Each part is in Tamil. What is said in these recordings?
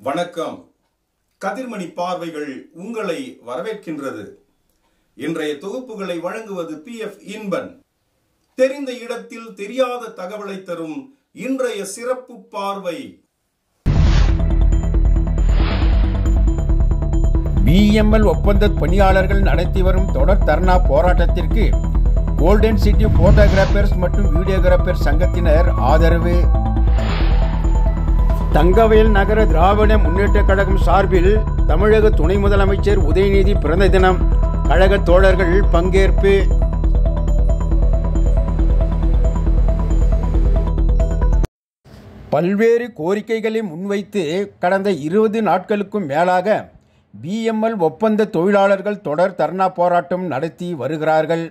வணக்கம். கதிர்மணி பார்வைகள் உங்களை வரவேற்கின்றது. இன்றைய தொகுப்புகளை வழங்குவது PF இன்பன். தெரிந்த இடத்தில் தெரியாத தகவலை தரும் இன்றைய சிறப்பு பார்வை. BML ஒப்பந்த பணியாளர்கள் நடத்தி வரும் தொடர் தர்ணா போராட்டத்திற்கு கோல்டன் சிட்டி போட்டோகிராபர்ஸ் மற்றும் வீடியோகிராபர்ஸ் சங்கத்தினர் ஆதரவு. தங்கவயல் நகர திராவிட முன்னேற்ற கழகம் சார்பில் தமிழக துணை முதலமைச்சர் உதயநிதி பிறந்த தினம். கழக தோழர்கள் பங்கேற்பு. பல்வேறு கோரிக்கைகளை முன்வைத்து கடந்த 20 நாட்களுக்கும் மேலாக BML ஒப்பந்த தொழிலாளர்கள் தொடர் தர்ணா போராட்டம் நடத்தி வருகிறார்கள்.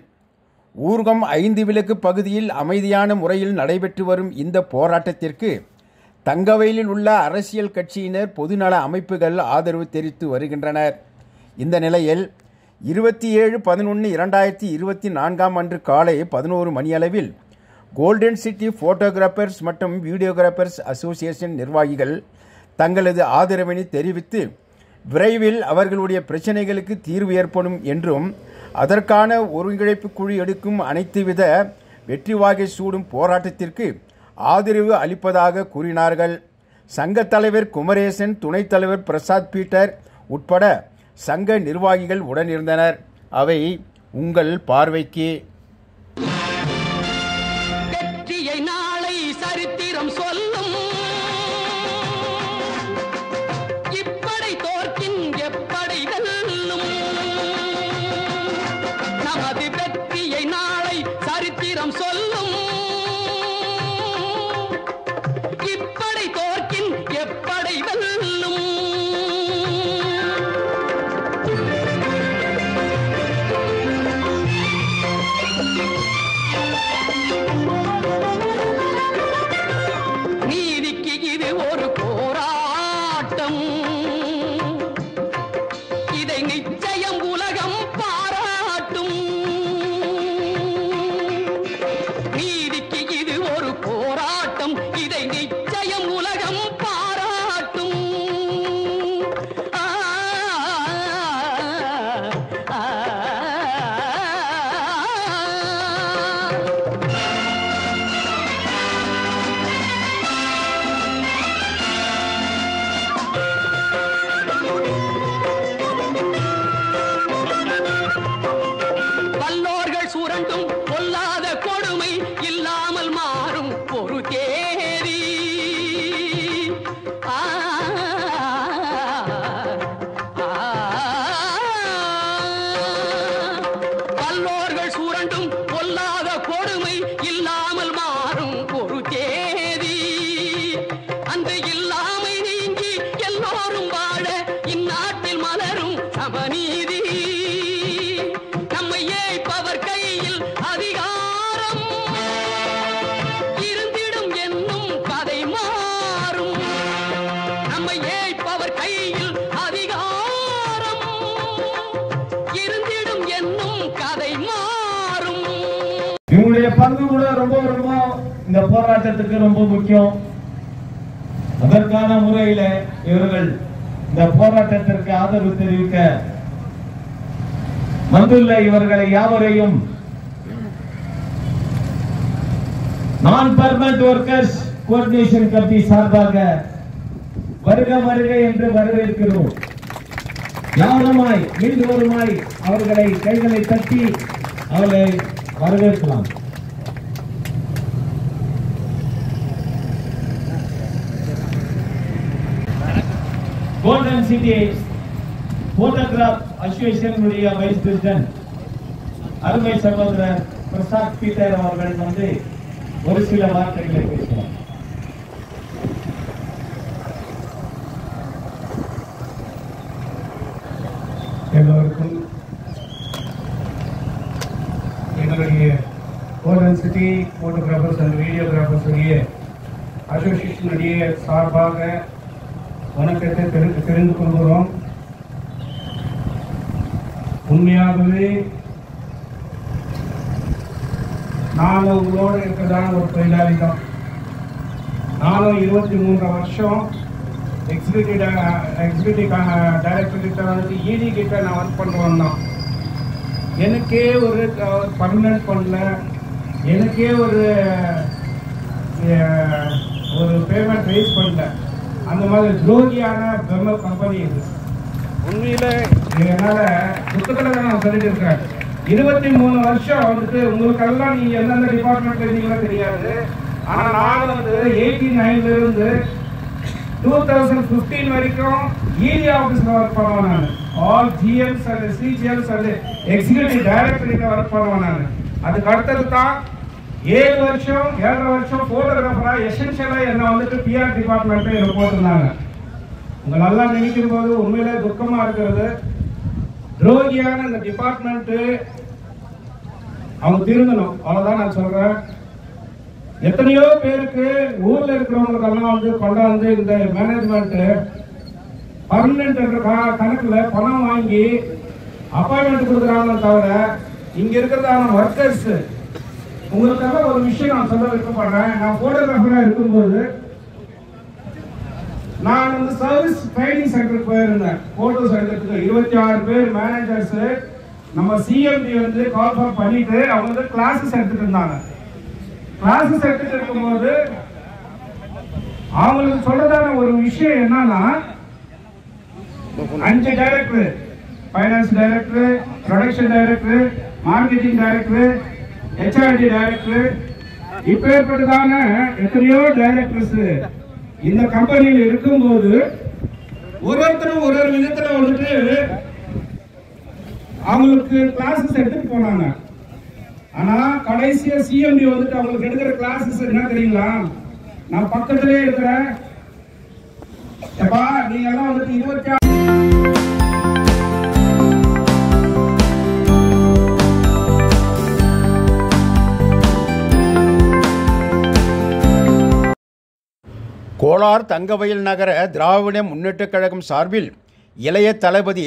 ஊர்கம் 5 விலக்கு பகுதியில் அமைதியான முறையில் நடைபெற்று வரும் இந்த போராட்டத்திற்கு தங்கவயலில் உள்ள அரசியல் கட்சியினர், பொதுநல அமைப்புகள் ஆதரவு தெரிவித்து வருகின்றனர். இந்த நிலையில் 27/11/2024 அன்று காலை 11 மணியளவில் கோல்டன் சிட்டி போட்டோகிராபர்ஸ் மற்றும் வீடியோகிராபர்ஸ் அசோசியேஷன் நிர்வாகிகள் தங்களது ஆதரவினை தெரிவித்து விரைவில் அவர்களுடைய பிரச்சனைகளுக்கு தீர்வு ஏற்படும் என்றும் அதற்கான ஒருங்கிணைப்பு குழு எடுக்கும் அனைத்து வித வெற்றி வாகை சூடும் போராட்டத்திற்கு ஆதரவு அளிப்பதாக கூறினார்கள். சங்க தலைவர் குமரேசன், துணைத் தலைவர் பிரசாத் பீட்டர் உட்பட சங்க நிர்வாகிகள் உடனிருந்தனர். அவை உங்கள் பார்வைக்கு. வெற்றியை நாளை சரித்திரம் சொல்லும், இப்படை தோற்கின் எப்படை வெல்லும். நமது வெற்றியை நாளை சரித்திரம் சொல்லும், இப்படை தோற்கின் எப்படை வெல்லும். நீதிக்கு இது ஒரு போராட்டம், இதை நிச்சயம் உலகம் பாராட்டும். நீதிக்கு இது ஒரு போராட்டம், இதை நிச்சயம் உலகம் பாராட்டும். ஆ, ஆ, ஆ. வல்லோர்கள் சுரண்டும் பொல்லாத கொடுமை இல்லாமல் மாறும் ஒரு தேதி. ஆ, ஆ, வல்லோர்கள் சுரண்டும் பொல்லாத கொடுமை இல்லாமல் மாறும் ஒரு தேதி. அந்த இல்லாமை நீங்கி எல்லோரும் வாழ இந்நாட்டில் மலரும் சமநீதி. நம்மை ஏய்ப்பவர் கையில் அதிகாரம் இருந்திடும் என்னும் கதை மாறும். நம்மை ஏய்ப்பவர் கையில் அதிகாரம் இருந்திடும் என்னும் கதை மாறும். இவங்களுடைய பங்கு கூட ரொம்ப இந்த போராட்டத்துக்கு ரொம்ப முக்கியம். அதற்கான முறையில இவர்கள் இந்த போராட்டத்திற்கு ஆதரவு தெரிவிக்க வந்துள்ள இவர்களை யாவரையும் நான் பர்மனன்ட் ஒர்க்கர்ஸ் கோஆர்டினேஷன் கமிட்டி சார்பாக வருக வருக என்று வரவேற்கிறோம். யாருமாய் மீண்டுவருமாய் அவர்களை கைகளை தட்டி அவர்களை வரவேற்கலாம். Golden city photograph association vice president அருமை சகோதரர் பிரசாத் பீட்டர் அவர்கள் வந்து ஒரு சில வார்த்தைகளை பேசுவார். எல்லோருக்கும் எங்களுடைய golden city photographers and videographers உடைய அசோசியேஷனுடைய சார்பாக வணக்கத்தை தெரிந்து கொள்கிறோம். உண்மையாகவே நானும் உங்களோட இருக்கிறதான ஒரு தொழிலாளி தான். நானும் 23 வருஷம் எக்ஸிக்யூட்டிவ் டைரக்டர் கிட்ட வந்துட்டு இடி கிட்ட நான் ஒர்க் பண்ணுறோம் தான். எனக்கே ஒரு பர்மனன்ட் பண்ணல, எனக்கே ஒரு பேமெண்ட் ரைஸ் பண்ணல. அந்த மாதிரி துரோகியான பிரம்ம கம்பெனி இது. உண்மையில என்னால் புத்தகத்தில் தான் நான் சொல்லிட்டு இருக்கேன். 23 வருஷம் வந்துட்டு உங்களுக்கெல்லாம் நீங்க எந்தெந்த டிபார்ட்மெண்ட்ல இருந்தீங்களோ தெரியாது. ஆனா நான் வந்து 89 இருந்து 2015 வரைக்கும் இடி ஆபீஸ்ல ஒர்க் பண்ணுவேன். நான் all GMs and CGMs and executive டைரக்டர்ல ஒர்க் பண்ணுவேன். நான் அதுக்கு அடுத்தது தான் 7.5 வருஷம் போட்டோகிராஃபரா எசென்ஷியலா என்ன வந்துட்டு பிஆர் டிபார்ட்மெண்ட்ல என்ன போட்டிருந்தாங்க. உங்களெல்லாம் நினைக்கும் போது உண்மையிலே துக்கமா இருக்கிறது. துரோகியான இந்த டிபார்ட்மெண்ட் அவங்க திருந்தணும், அவ்வளவுதான் நான் சொல்றேன். எத்தனையோ பேருக்கு ஊர்ல இருக்கிறவங்களுக்கெல்லாம் வந்து கொண்டாந்து இந்த மேனேஜ்மெண்ட் பர்மனன்ட் என்ற கணக்குல பணம் வாங்கி அப்பாயின்மெண்ட் கொடுக்குறாங்க தவிர இங்க இருக்கிறதான ஒர்க்கர்ஸ். உங்களுக்காக ஒரு விஷயம் நான் சொல்ல விருப்பப்படுறேன். நான் போட்டோகிராஃபரா இருக்கும்போது நான் வந்து சர்வீஸ் ட்ரைனிங் சென்டருக்கு போயிருந்தேன். போட்டோஸ் எடுக்கிறதுக்கு 26 பேர் மேனேஜர்ஸ் நம்ம சிஎம்டி வந்து கால் ஃபார் பண்ணிட்டு அவங்க வந்து கிளாஸஸ் எடுத்துட்டு இருந்தாங்க. கிளாஸஸ் எடுத்துட்டு இருக்கும்போது அவங்களுக்கு சொல்றதான ஒரு விஷயம் என்னன்னா, 5 director, finance director, production director, marketing director, HRD director, இப்பேற்பட்டதான எத்தனையோ டைரக்டர்ஸ் இந்த கம்பெனியில் இருக்கும்போது ஒவ்வொருத்தரும் ஒரு விதத்துல வந்துட்டு அவங்களுக்கு கிளாஸஸ் எடுத்துட்டு போனாங்க. ஆனா கடைசியா சிஎம்டி வந்துட்டு அவங்களுக்கு எடுக்கிற கிளாஸஸ் என்ன தெரியுங்களா? நான் பக்கத்திலே இருக்கிறேன், நீங்க எல்லாம் வந்துட்டு 26 கோலார் தங்கவயல் நகர திராவிட முன்னேற்றக் கழகம் சார்பில் இளைய தளபதி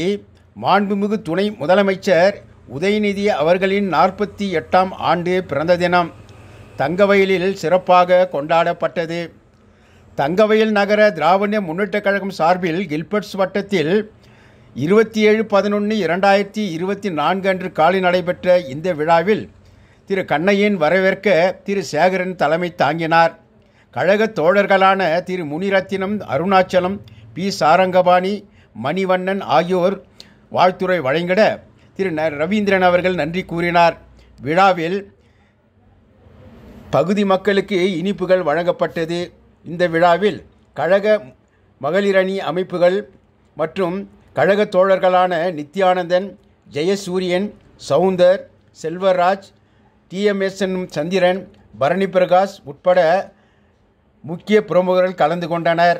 மாண்புமிகு துணை முதலமைச்சர் உதயநிதி அவர்களின் 48ஆம் ஆண்டு பிறந்த தினம் தங்கவயலில் சிறப்பாக கொண்டாடப்பட்டது. தங்கவயல் நகர திராவிட முன்னேற்றக் கழகம் சார்பில் கில்பர்ட்ஸ் வட்டத்தில் 27/11/2024 அன்று காலை நடைபெற்ற இந்த விழாவில் திரு கண்ணையன் வரவேற்க திரு சேகரன் தலைமை தாங்கினார். கழக தோழர்களான திரு முனிரத்தினம், அருணாச்சலம், பி சாரங்கபாணி, மணிவண்ணன் ஆகியோர் வாழ்த்துரை வழங்கிட திரு ரவீந்திரன் அவர்கள் நன்றி கூறினார். விழாவில் பகுதி மக்களுக்கு இனிப்புகள் வழங்கப்பட்டது. இந்த விழாவில் கழக மகளிரணி அமைப்புகள் மற்றும் கழக தோழர்களான நித்யானந்தன், ஜெயசூரியன், சவுந்தர், செல்வராஜ், டிஎம்எஸ்என் சந்திரன், பரணி பிரகாஷ் உட்பட முக்கிய பிரமுகர்கள் கலந்து கொண்டனர்.